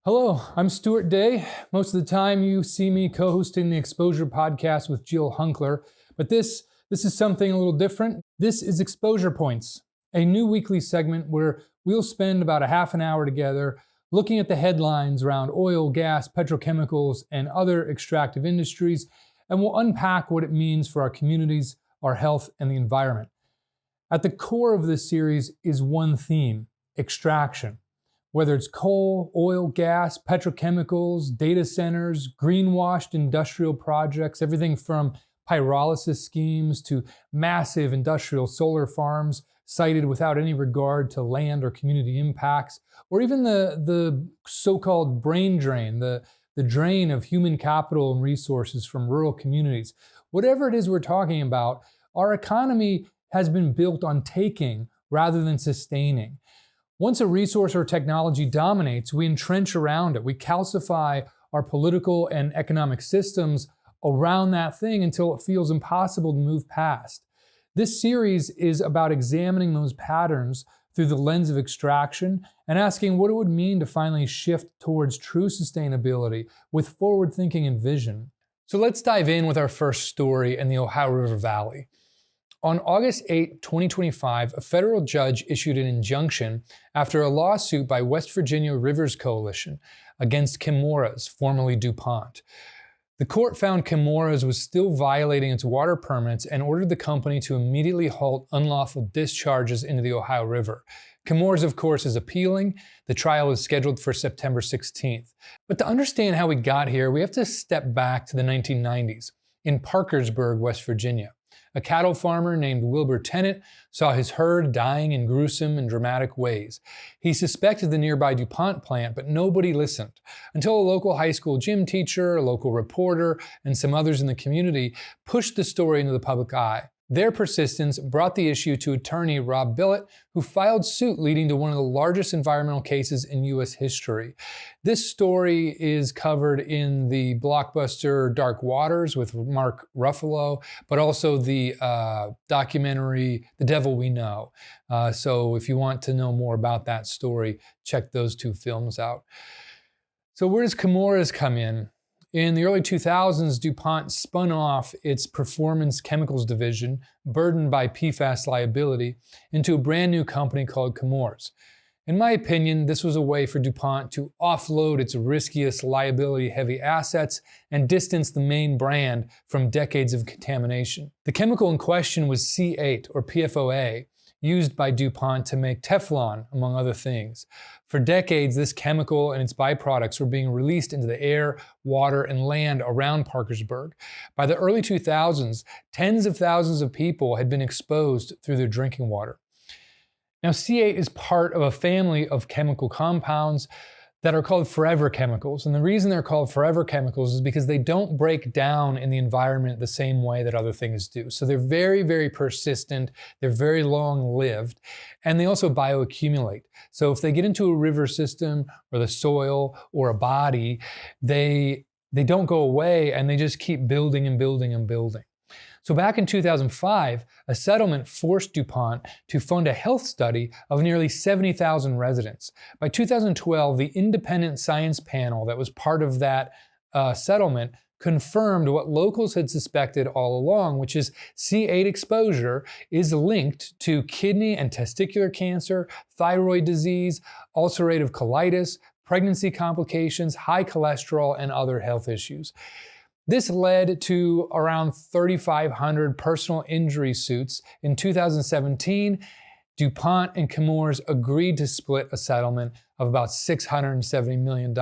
Hello, I'm Stuart Day. Most of the time you see me co-hosting the Exposure podcast with Jill Hunkler, but this is something a little different. This is Exposure Points, a new weekly segment where we'll spend about a half an hour together looking at the headlines around oil, gas, petrochemicals, and other extractive industries, and we'll unpack what it means for our communities, our health, and the environment. At the core of this series is one theme: extraction. Whether it's coal, oil, gas, petrochemicals, data centers, greenwashed industrial projects, everything from pyrolysis schemes to massive industrial solar farms sited without any regard to land or community impacts, or even the so-called brain drain, the drain of human capital and resources from rural communities. Whatever it is we're talking about, our economy has been built on taking rather than sustaining. Once a resource or technology dominates, we entrench around it. We calcify our political and economic systems around that thing until it feels impossible to move past. This series is about examining those patterns through the lens of extraction and asking what it would mean to finally shift towards true sustainability with forward thinking and vision. So let's dive in with our first story in the Ohio River Valley. On August 8, 2025, a federal judge issued an injunction after a lawsuit by West Virginia Rivers Coalition against Chemours, formerly DuPont. The court found Chemours was still violating its water permits and ordered the company to immediately halt unlawful discharges into the Ohio River. Chemours, of course, is appealing. The trial is scheduled for September 16th. But to understand how we got here, we have to step back to the 1990s in Parkersburg, West Virginia. A cattle farmer named Wilbur Tennant saw his herd dying in gruesome and dramatic ways. He suspected the nearby DuPont plant, but nobody listened until a local high school gym teacher, a local reporter, and some others in the community pushed the story into the public eye. Their persistence brought the issue to attorney Rob Billet, who filed suit leading to one of the largest environmental cases in U.S. history. This story is covered in the blockbuster Dark Waters with Mark Ruffalo, but also the documentary The Devil We Know. So if you want to know more about that story, check those two films out. So where does Chemours come in? In the early 2000s, DuPont spun off its performance chemicals division, burdened by PFAS liability, into a brand new company called Chemours. In my opinion, this was a way for DuPont to offload its riskiest liability-heavy assets and distance the main brand from decades of contamination. The chemical in question was C8, or PFOA, used by DuPont to make Teflon, among other things. For decades, this chemical and its byproducts were being released into the air, water, and land around Parkersburg. By the early 2000s, tens of thousands of people had been exposed through their drinking water. Now, C8 is part of a family of chemical compounds that are called forever chemicals. And the reason they're called forever chemicals is because they don't break down in the environment the same way that other things do. So they're very, very persistent, they're very long-lived, and they also bioaccumulate. So if they get into a river system or the soil or a body, they don't go away and they just keep building and building and building. So back in 2005, a settlement forced DuPont to fund a health study of nearly 70,000 residents. By 2012, the independent science panel that was part of that settlement confirmed what locals had suspected all along, which is C8 exposure is linked to kidney and testicular cancer, thyroid disease, ulcerative colitis, pregnancy complications, high cholesterol, and other health issues. This led to around 3,500 personal injury suits. In 2017, DuPont and Chemours agreed to split a settlement of about $670 million,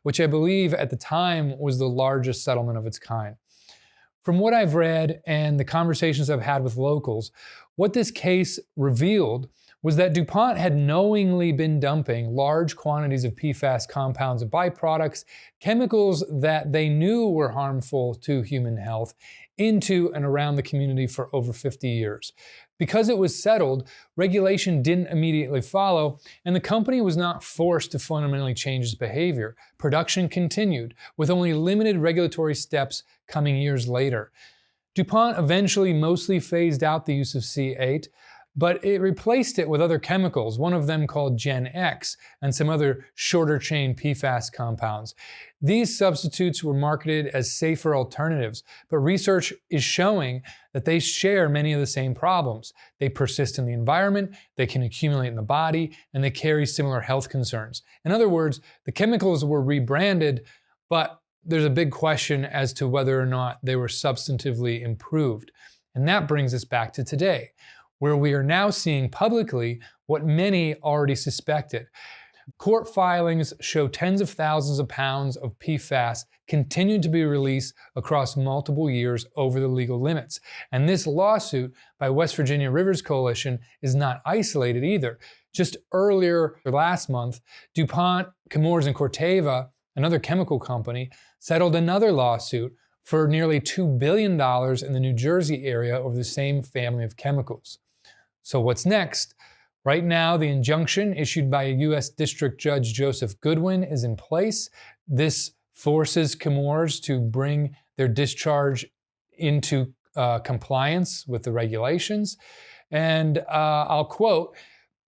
which I believe at the time was the largest settlement of its kind. From what I've read and the conversations I've had with locals, what this case revealed was that DuPont had knowingly been dumping large quantities of PFAS compounds and byproducts, chemicals that they knew were harmful to human health, into and around the community for over 50 years. Because it was settled, regulation didn't immediately follow, and the company was not forced to fundamentally change its behavior. Production continued, with only limited regulatory steps coming years later. DuPont eventually mostly phased out the use of C8, but it replaced it with other chemicals, one of them called Gen X, and some other shorter chain PFAS compounds. These substitutes were marketed as safer alternatives, but research is showing that they share many of the same problems. They persist in the environment, they can accumulate in the body, and they carry similar health concerns. In other words, the chemicals were rebranded, but there's a big question as to whether or not they were substantively improved. And that brings us back to today, where we are now seeing publicly what many already suspected. Court filings show tens of thousands of pounds of PFAS continue to be released across multiple years over the legal limits. And this lawsuit by West Virginia Rivers Coalition is not isolated either. Just earlier last month, DuPont, Chemours, and Corteva, another chemical company, settled another lawsuit for nearly $2 billion in the New Jersey area over the same family of chemicals. So what's next? Right now, the injunction issued by U.S. District Judge Joseph Goodwin is in place. This forces Chemours to bring their discharge into compliance with the regulations. And I'll quote,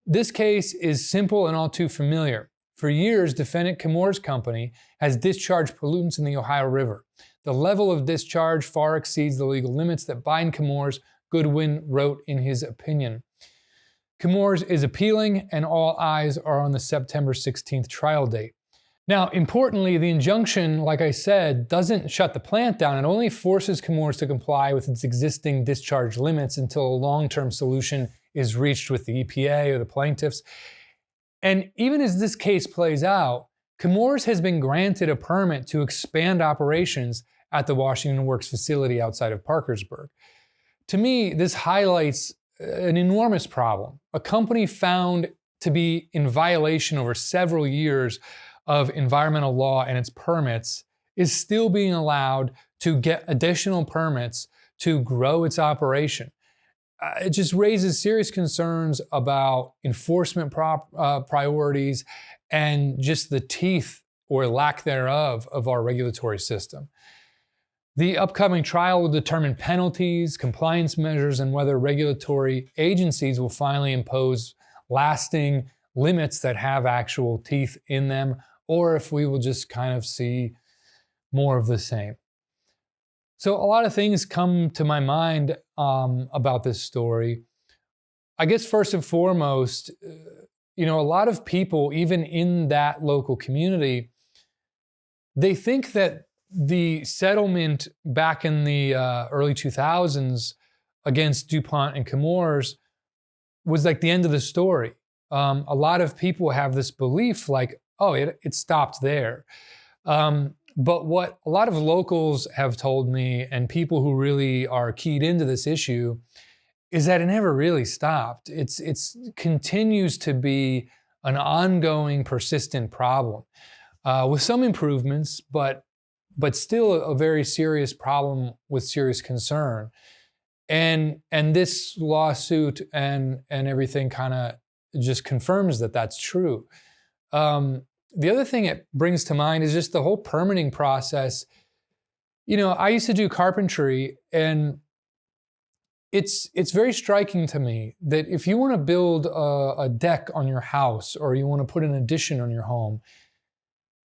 "This case is simple and all too familiar. For years, defendant Chemours Company has discharged pollutants in the Ohio River. The level of discharge far exceeds the legal limits that bind Chemours," Goodwin wrote in his opinion. Chemours is appealing, and all eyes are on the September 16th trial date. Now, importantly, the injunction, like I said, doesn't shut the plant down. It only forces Chemours to comply with its existing discharge limits until a long-term solution is reached with the EPA or the plaintiffs. And even as this case plays out, Chemours has been granted a permit to expand operations at the Washington Works facility outside of Parkersburg. To me, this highlights an enormous problem. A company found to be in violation over several years of environmental law and its permits is still being allowed to get additional permits to grow its operation. It just raises serious concerns about enforcement priorities and just the teeth or lack thereof of our regulatory system. The upcoming trial will determine penalties, compliance measures, and whether regulatory agencies will finally impose lasting limits that have actual teeth in them, or if we will just kind of see more of the same. So a lot of things come to my mind about this story. I guess first and foremost, a lot of people, even in that local community, they think that the settlement back in the early 2000s against DuPont and Chemours was like the end of the story. A lot of people have this belief like, oh, it stopped there. But what a lot of locals have told me, and people who really are keyed into this issue, is that it never really stopped. It's continues to be an ongoing, persistent problem with some improvements, but still a very serious problem with serious concern. And this lawsuit and everything kind of just confirms that that's true. The other thing it brings to mind is just the whole permitting process. I used to do carpentry, and it's very striking to me that if you want to build a deck on your house or you want to put an addition on your home,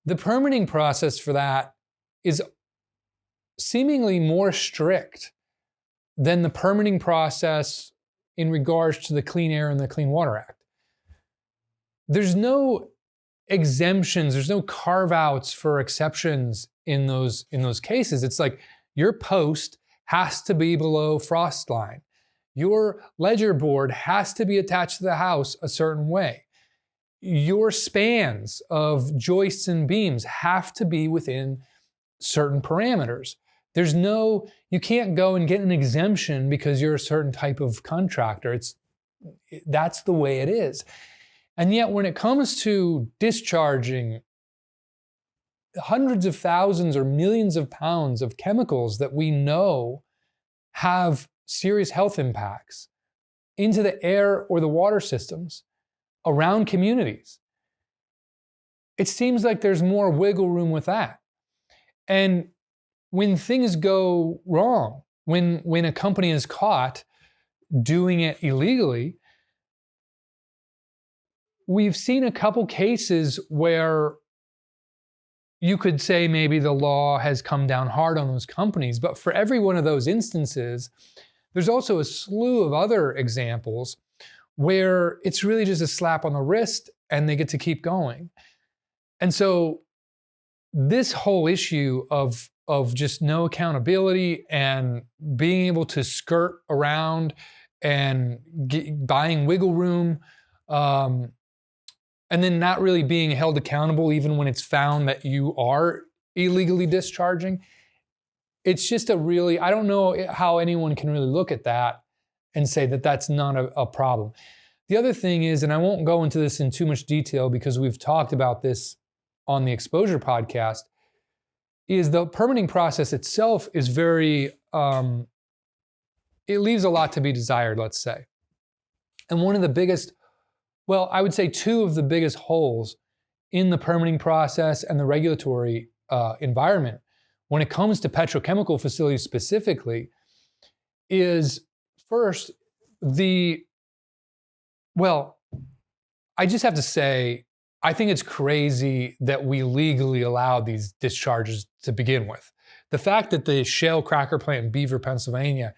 the permitting process for that is seemingly more strict than the permitting process in regards to the Clean Air and the Clean Water Act. There's no exemptions, there's no carve-outs for exceptions in those cases. It's like your post has to be below frost line. Your ledger board has to be attached to the house a certain way. Your spans of joists and beams have to be within certain parameters. You can't go and get an exemption because you're a certain type of contractor. That's the way it is. And yet when it comes to discharging hundreds of thousands or millions of pounds of chemicals that we know have serious health impacts into the air or the water systems around communities, it seems like there's more wiggle room with that. And when things go wrong, when a company is caught doing it illegally, we've seen a couple cases where you could say maybe the law has come down hard on those companies, but for every one of those instances, there's also a slew of other examples where it's really just a slap on the wrist and they get to keep going. And so this whole issue of just no accountability and being able to skirt around and buying wiggle room, and then not really being held accountable even when it's found that you are illegally discharging. It's just I don't know how anyone can really look at that and say that that's not a problem. The other thing is, and I won't go into this in too much detail because we've talked about this on the Exposure podcast, is the permitting process itself is very, it leaves a lot to be desired, let's say. And one of the biggest, well, I would say two of the biggest holes in the permitting process and the regulatory environment when it comes to petrochemical facilities specifically is first, I just have to say, I think it's crazy that we legally allowed these discharges to begin with. The fact that the Shell cracker plant in Beaver, Pennsylvania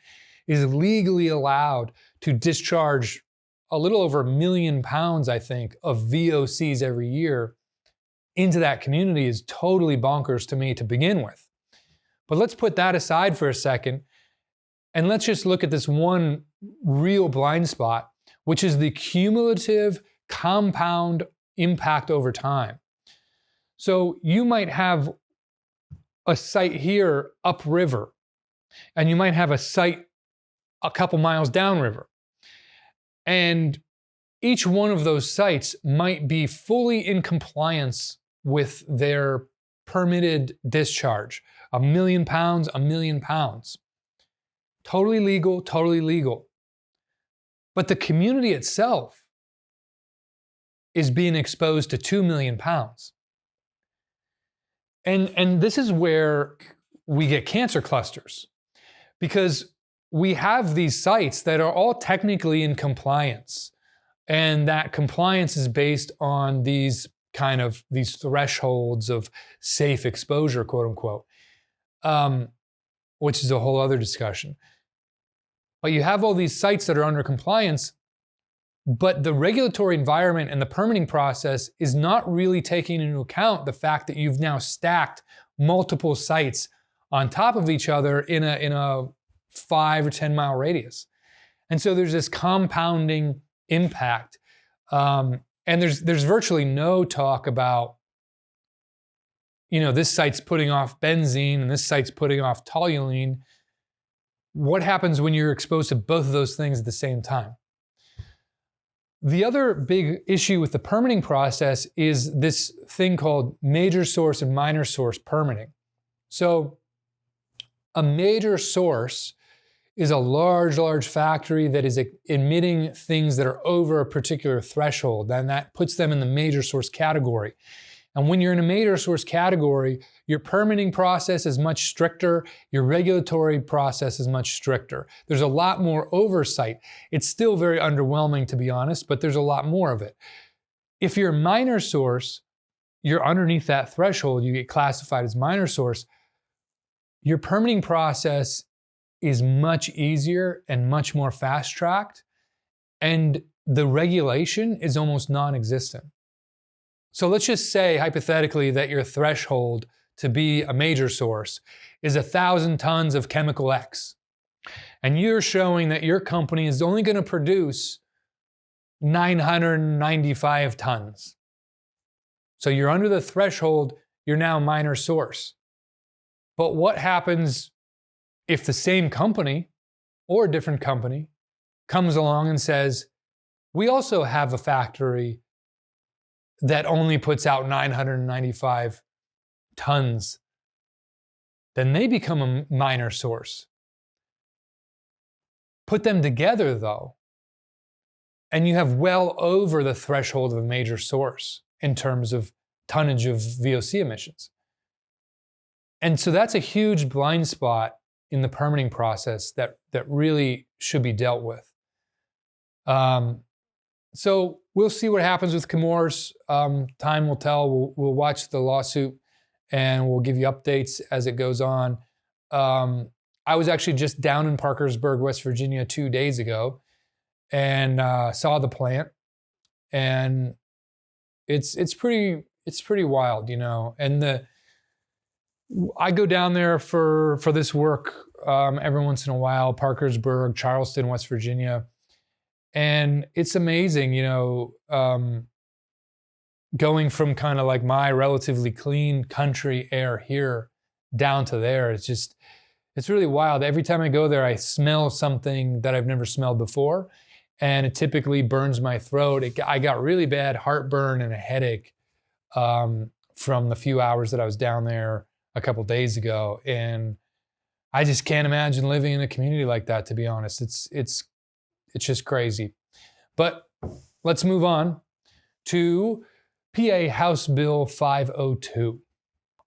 is legally allowed to discharge a little over 1 million pounds, I think, of VOCs every year into that community is totally bonkers to me to begin with. But let's put that aside for a second, and let's just look at this one real blind spot, which is the cumulative compound impact over time. So you might have a site here upriver, and you might have a site a couple miles downriver. And each one of those sites might be fully in compliance with their permitted discharge. 1 million pounds, 1 million pounds. Totally legal, totally legal. But the community itself is being exposed to 2 million pounds. And this is where we get cancer clusters, because we have these sites that are all technically in compliance, and that compliance is based on these thresholds of safe exposure, quote unquote, which is a whole other discussion. But you have all these sites that are under compliance, but the regulatory environment and the permitting process is not really taking into account the fact that you've now stacked multiple sites on top of each other in a 5 or 10 mile radius. And so there's this compounding impact. And there's virtually no talk about, this site's putting off benzene and this site's putting off toluene. What happens when you're exposed to both of those things at the same time? The other big issue with the permitting process is this thing called major source and minor source permitting. So a major source is a large factory that is emitting things that are over a particular threshold, and that puts them in the major source category. And when you're in a major source category, your permitting process is much stricter, your regulatory process is much stricter. There's a lot more oversight. It's still very underwhelming, to be honest, but there's a lot more of it. If you're a minor source, you're underneath that threshold, you get classified as minor source, your permitting process is much easier and much more fast-tracked, and the regulation is almost non-existent. So let's just say, hypothetically, that your threshold to be a major source is 1,000 tons of chemical X, and you're showing that your company is only going to produce 995 tons. So you're under the threshold, you're now minor source. But what happens if the same company or a different company comes along and says, we also have a factory that only puts out 995 tons? Then they become a minor source. Put them together, though, and you have well over the threshold of a major source in terms of tonnage of VOC emissions. And so that's a huge blind spot in the permitting process that really should be dealt with. So we'll see what happens with Chemours. Time will tell. We'll watch the lawsuit and we'll give you updates as it goes on. I was actually just down in Parkersburg, West Virginia 2 days ago and saw the plant. And it's pretty wild, And I go down there for this work every once in a while, Parkersburg, Charleston, West Virginia. And it's amazing, going from kind of like my relatively clean country air here down to there. It's really wild. Every time I go there, I smell something that I've never smelled before. And it typically burns my throat. I got really bad heartburn and a headache from the few hours that I was down there a couple days ago. And I just can't imagine living in a community like that, to be honest. It's just crazy. But let's move on to PA House Bill 502.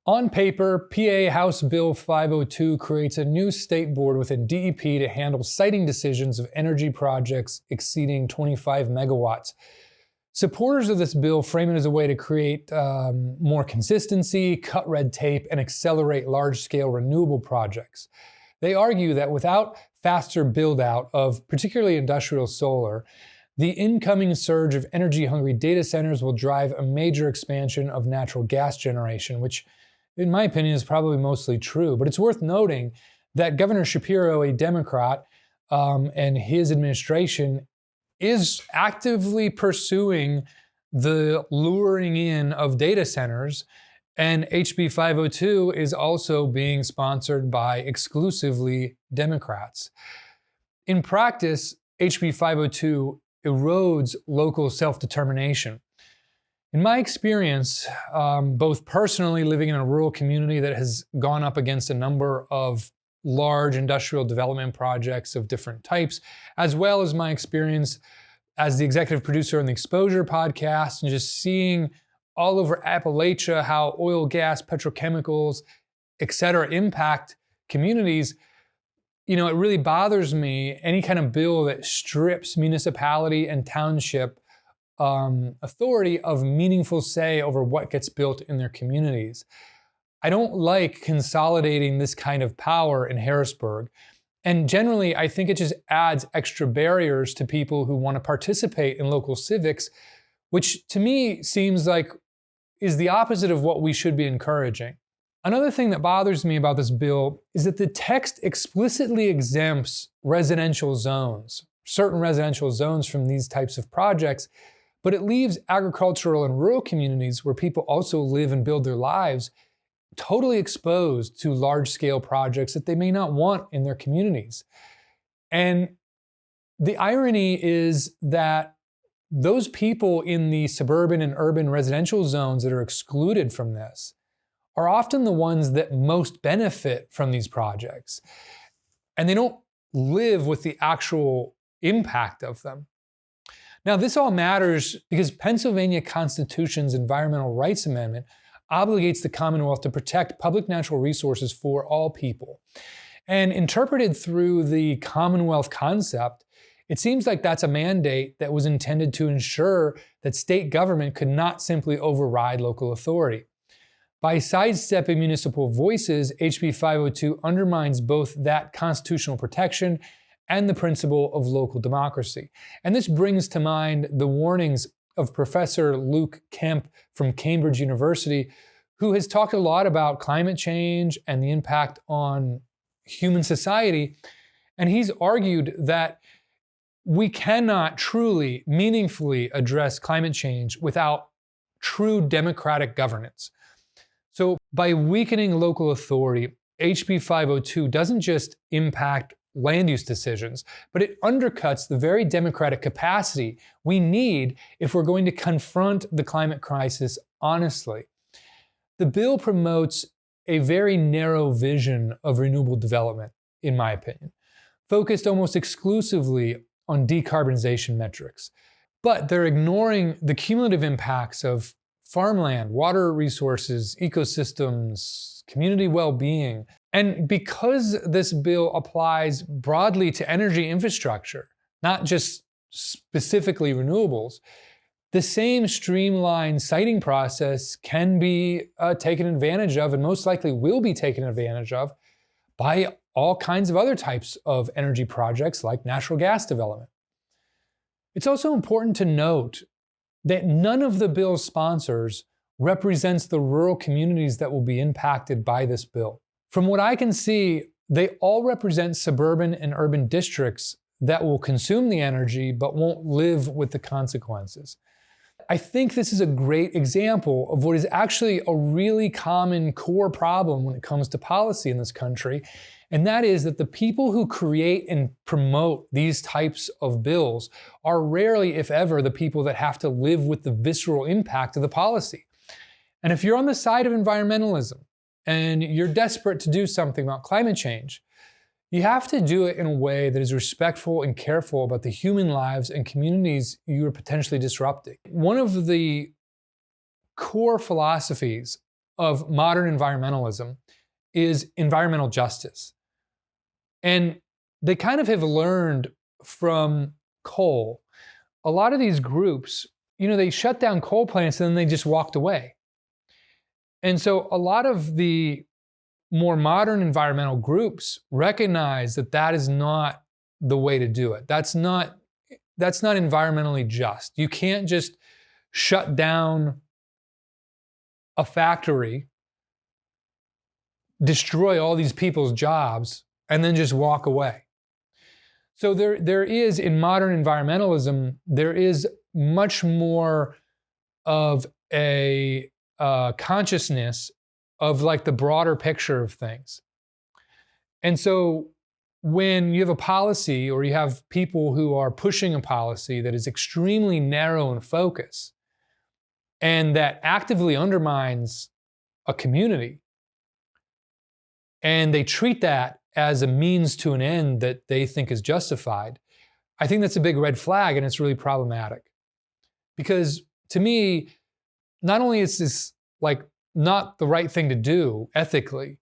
On paper, PA House Bill 502 creates a new state board within DEP to handle siting decisions of energy projects exceeding 25 megawatts. Supporters of this bill frame it as a way to create more consistency, cut red tape, and accelerate large-scale renewable projects. They argue that without faster build-out of particularly industrial solar, the incoming surge of energy-hungry data centers will drive a major expansion of natural gas generation, which, in my opinion, is probably mostly true. But it's worth noting that Governor Shapiro, a Democrat, and his administration is actively pursuing the luring in of data centers, and HB 502 is also being sponsored by exclusively Democrats. In practice, HB 502 erodes local self-determination. In my experience, both personally living in a rural community that has gone up against a number of large industrial development projects of different types, as well as my experience as the executive producer on the Exposure podcast and just seeing all over Appalachia how oil, gas, petrochemicals, et cetera, impact communities, it really bothers me, any kind of bill that strips municipality and township authority of meaningful say over what gets built in their communities. I don't like consolidating this kind of power in Harrisburg. And generally, I think it just adds extra barriers to people who want to participate in local civics, which to me seems like is the opposite of what we should be encouraging. Another thing that bothers me about this bill is that the text explicitly exempts residential zones, certain residential zones from these types of projects, but it leaves agricultural and rural communities where people also live and build their lives totally exposed to large-scale projects that they may not want in their communities. And the irony is that those people in the suburban and urban residential zones that are excluded from this are often the ones that most benefit from these projects. And they don't live with the actual impact of them. Now, this all matters because Pennsylvania Constitution's Environmental Rights Amendment obligates the Commonwealth to protect public natural resources for all people. And interpreted through the Commonwealth concept, it seems like that's a mandate that was intended to ensure that state government could not simply override local authority. By sidestepping municipal voices, HB 502 undermines both that constitutional protection and the principle of local democracy. And this brings to mind the warnings of Professor Luke Kemp from Cambridge University, who has talked a lot about climate change and the impact on human society. And he's argued that we cannot truly, meaningfully address climate change without true democratic governance. So by weakening local authority, HB 502 doesn't just impact land use decisions, but it undercuts the very democratic capacity we need if we're going to confront the climate crisis honestly. The bill promotes a very narrow vision of renewable development, in my opinion, focused almost exclusively on decarbonization metrics. But they're ignoring the cumulative impacts of farmland, water resources, ecosystems, community well-being. And because this bill applies broadly to energy infrastructure, not just specifically renewables, the same streamlined siting process can be taken advantage of, and most likely will be taken advantage of, by all kinds of other types of energy projects like natural gas development. It's also important to note that none of the bill's sponsors represents the rural communities that will be impacted by this bill. From what I can see, they all represent suburban and urban districts that will consume the energy but won't live with the consequences. I think this is a great example of what is actually a really common core problem when it comes to policy in this country, and that is that the people who create and promote these types of bills are rarely, if ever, the people that have to live with the visceral impact of the policy. And if you're on the side of environmentalism and you're desperate to do something about climate change, you have to do it in a way that is respectful and careful about the human lives and communities you are potentially disrupting. One of the core philosophies of modern environmentalism is environmental justice. And they kind of have learned from coal. A lot of these groups, they shut down coal plants and then they just walked away. And so a lot of the more modern environmental groups recognize that that is not the way to do it. That's not environmentally just. You can't just shut down a factory, destroy all these people's jobs, and then just walk away. So there is, in modern environmentalism, there is much more of a consciousness of like the broader picture of things. And so when you have a policy or you have people who are pushing a policy that is extremely narrow in focus and that actively undermines a community, and they treat that as a means to an end that they think is justified, I think that's a big red flag, and it's really problematic. Because to me, not only is this like not the right thing to do ethically,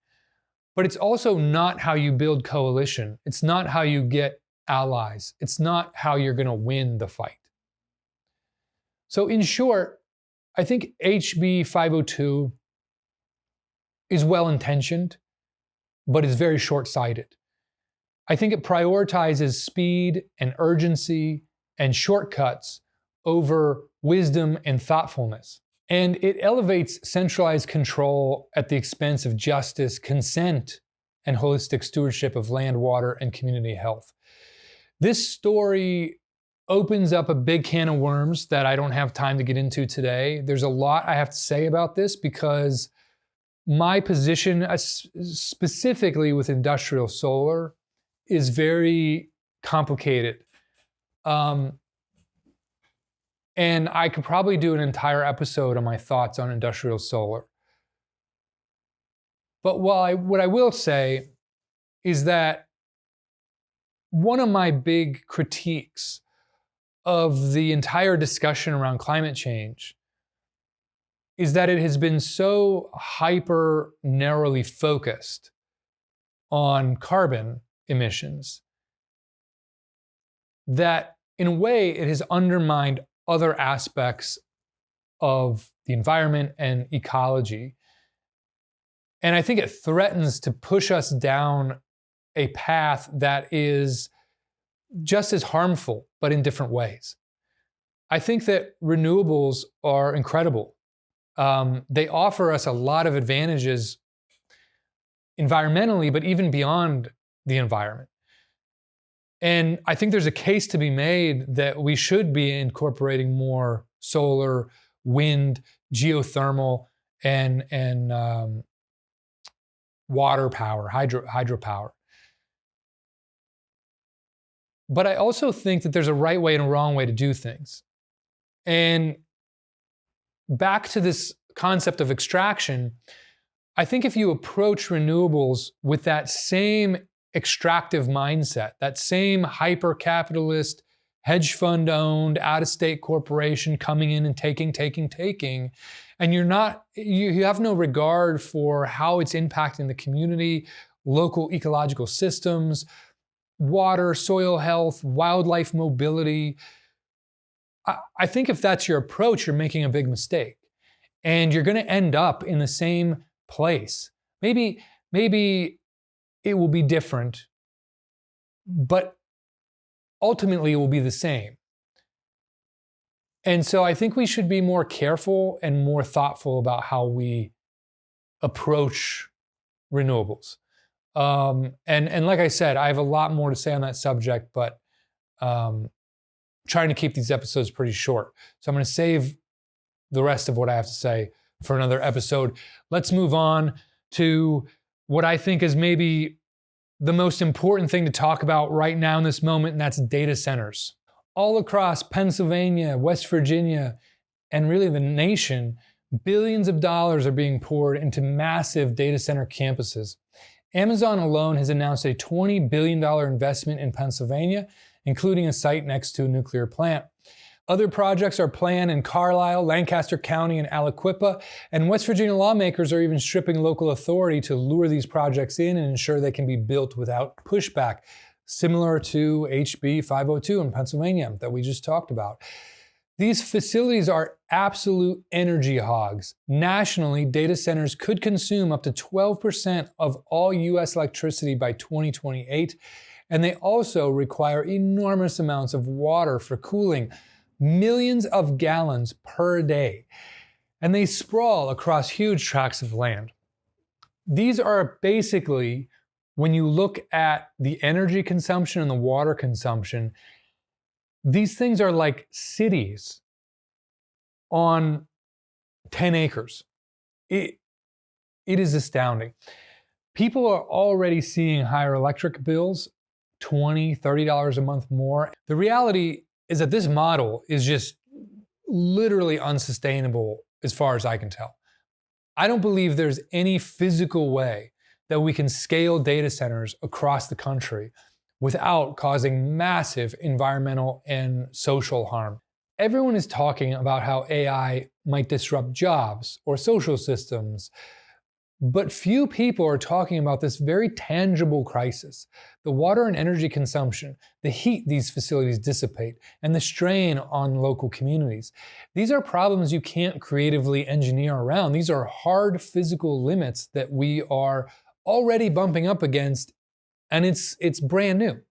but it's also not how you build coalition. It's not how you get allies. It's not how you're going to win the fight. So in short, I think HB 502 is well-intentioned, but is very short-sighted. I think it prioritizes speed and urgency and shortcuts over wisdom and thoughtfulness. And it elevates centralized control at the expense of justice, consent, and holistic stewardship of land, water, and community health. This story opens up a big can of worms that I don't have time to get into today. There's a lot I have to say about this because my position, specifically with industrial solar, is very complicated. And I could probably do an entire episode on my thoughts on industrial solar. But what I will say is that one of my big critiques of the entire discussion around climate change is that it has been so hyper narrowly focused on carbon emissions that in a way it has undermined other aspects of the environment and ecology. And I think it threatens to push us down a path that is just as harmful, but in different ways. I think that renewables are incredible. They offer us a lot of advantages environmentally, but even beyond the environment. And I think there's a case to be made that we should be incorporating more solar, wind, geothermal, and water power, hydropower. But I also think that there's a right way and a wrong way to do things. And back to this concept of extraction, I think if you approach renewables with that same extractive mindset, that same hyper-capitalist, hedge fund-owned, out-of-state corporation coming in and taking, and you have no regard for how it's impacting the community, local ecological systems, water, soil health, wildlife mobility, I think if that's your approach, you're making a big mistake. And you're going to end up in the same place. Maybe it will be different, but ultimately it will be the same. And so I think we should be more careful and more thoughtful about how we approach renewables. And like I said, I have a lot more to say on that subject, but trying to keep these episodes pretty short. So I'm going to save the rest of what I have to say for another episode. Let's move on to what I think is maybe the most important thing to talk about right now in this moment, and that's data centers. All across Pennsylvania, West Virginia, and really the nation, billions of dollars are being poured into massive data center campuses. Amazon alone has announced a $20 billion investment in Pennsylvania, including a site next to a nuclear plant. Other projects are planned in Carlisle, Lancaster County, and Aliquippa, and West Virginia lawmakers are even stripping local authority to lure these projects in and ensure they can be built without pushback, similar to HB 502 in Pennsylvania that we just talked about. These facilities are absolute energy hogs. Nationally, data centers could consume up to 12% of all US electricity by 2028, and they also require enormous amounts of water for cooling, millions of gallons per day, and they sprawl across huge tracts of land. These are basically, when you look at the energy consumption and the water consumption, these things are like cities on 10 acres. It is astounding. People are already seeing higher electric bills, $20, $30 a month more. The reality is that this model is just literally unsustainable as far as I can tell. I don't believe there's any physical way that we can scale data centers across the country without causing massive environmental and social harm. Everyone is talking about how AI might disrupt jobs or social systems, but few people are talking about this very tangible crisis: the water and energy consumption, the heat these facilities dissipate, and the strain on local communities. These are problems you can't creatively engineer around. These are hard physical limits that we are already bumping up against, and it's brand new.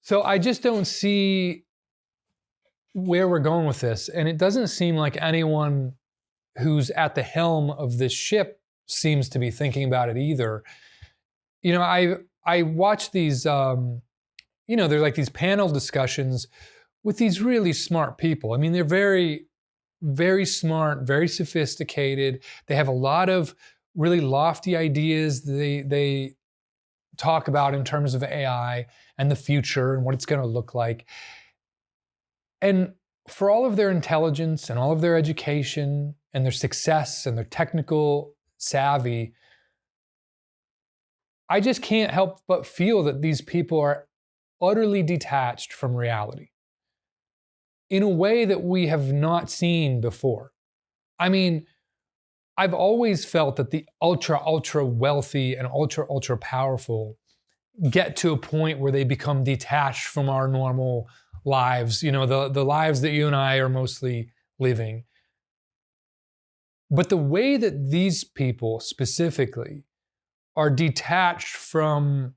So I just don't see where we're going with this, and it doesn't seem like anyone who's at the helm of this ship seems to be thinking about it either. You know, I watch these, they're like these panel discussions with these really smart people. I mean, they're very, very smart, very sophisticated. They have a lot of really lofty ideas they talk about in terms of AI and the future and what it's going to look like. And for all of their intelligence and all of their education and their success and their technical savvy, I just can't help but feel that these people are utterly detached from reality in a way that we have not seen before. I mean, I've always felt that the ultra wealthy and ultra powerful get to a point where they become detached from our normal lives, the lives that you and I are mostly living. But the way that these people specifically are detached from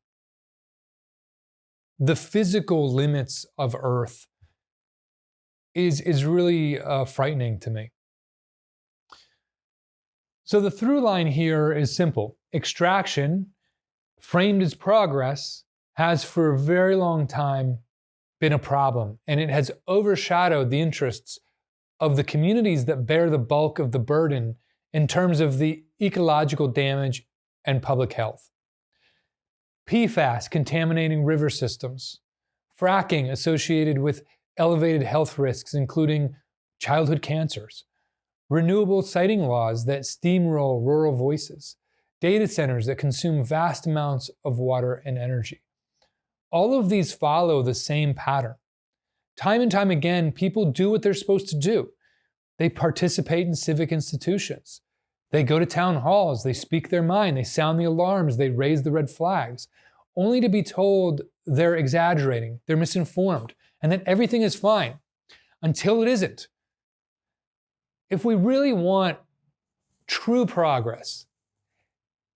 the physical limits of Earth is really frightening to me. So the through line here is simple. Extraction, framed as progress, has for a very long time been a problem, and it has overshadowed the interests of the communities that bear the bulk of the burden in terms of the ecological damage and public health. PFAS contaminating river systems, fracking associated with elevated health risks, including childhood cancers, renewable siting laws that steamroll rural voices, data centers that consume vast amounts of water and energy. All of these follow the same pattern. Time and time again, people do what they're supposed to do. They participate in civic institutions. They go to town halls, they speak their mind, they sound the alarms, they raise the red flags, only to be told they're exaggerating, they're misinformed, and that everything is fine until it isn't. If we really want true progress,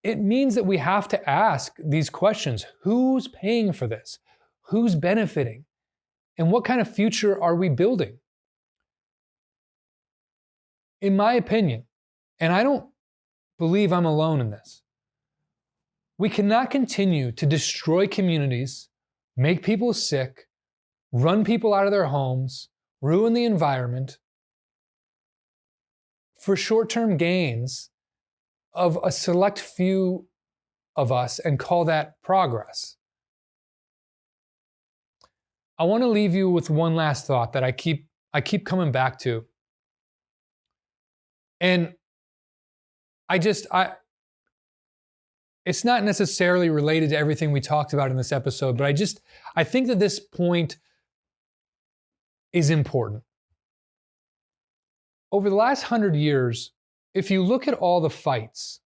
it means that we have to ask these questions. Who's paying for this? Who's benefiting? And what kind of future are we building? In my opinion, and I don't believe I'm alone in this, we cannot continue to destroy communities, make people sick, run people out of their homes, ruin the environment for short-term gains of a select few of us and call that progress. I want to leave you with one last thought that I keep coming back to. And it's not necessarily related to everything we talked about in this episode, but I think that this point is important. Over the last 100 years, if you look at all the fights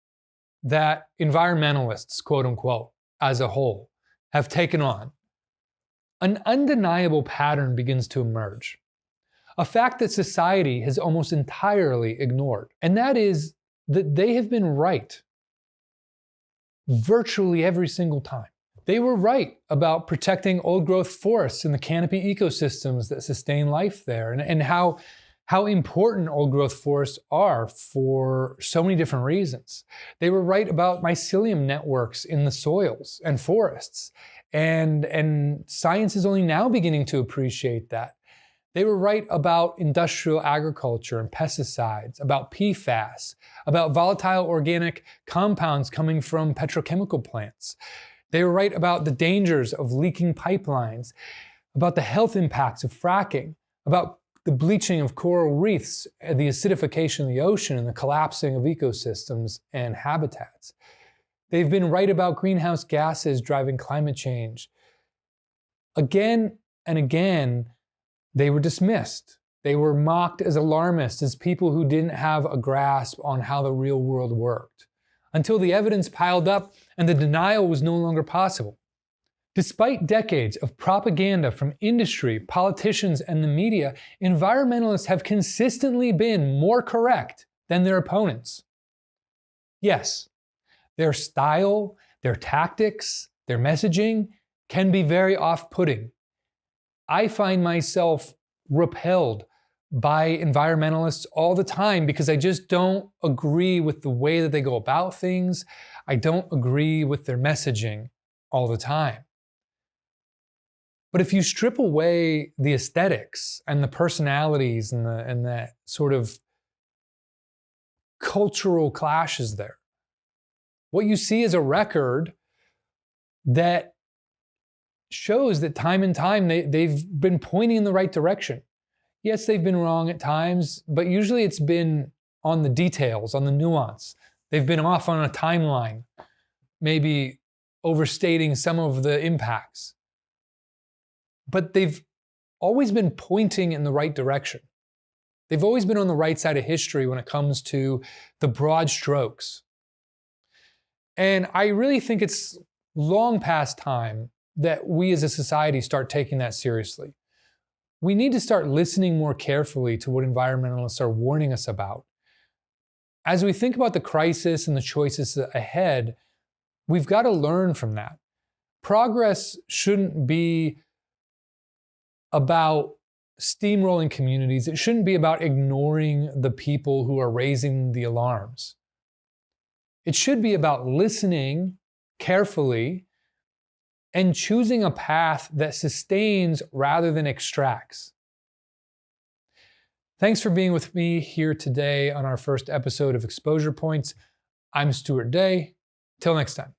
that environmentalists, quote unquote, as a whole, have taken on, an undeniable pattern begins to emerge. A fact that society has almost entirely ignored. And that is that they have been right virtually every single time. They were right about protecting old growth forests and the canopy ecosystems that sustain life there, and how important old growth forests are for so many different reasons. They were right about mycelium networks in the soils and forests, and science is only now beginning to appreciate that. They were right about industrial agriculture and pesticides, about PFAS, about volatile organic compounds coming from petrochemical plants. They were right about the dangers of leaking pipelines, about the health impacts of fracking, about the bleaching of coral reefs, the acidification of the ocean, and the collapsing of ecosystems and habitats. They've been right about greenhouse gases driving climate change. Again and again, they were dismissed. They were mocked as alarmists, as people who didn't have a grasp on how the real world worked, until the evidence piled up and the denial was no longer possible. Despite decades of propaganda from industry, politicians, and the media, environmentalists have consistently been more correct than their opponents. Yes, their style, their tactics, their messaging can be very off-putting. I find myself repelled by environmentalists all the time because I just don't agree with the way that they go about things. I don't agree with their messaging all the time. But if you strip away the aesthetics and the personalities and the sort of cultural clashes there, what you see is a record that shows that time and time they've been pointing in the right direction. Yes, they've been wrong at times, but usually it's been on the details, on the nuance. They've been off on a timeline, maybe overstating some of the impacts. But they've always been pointing in the right direction. They've always been on the right side of history when it comes to the broad strokes. And I really think it's long past time that we as a society start taking that seriously. We need to start listening more carefully to what environmentalists are warning us about. As we think about the crisis and the choices ahead, we've got to learn from that. Progress shouldn't be about steamrolling communities. It shouldn't be about ignoring the people who are raising the alarms. It should be about listening carefully and choosing a path that sustains rather than extracts. Thanks for being with me here today on our first episode of Exposure Points. I'm Stuart Day. Till next time.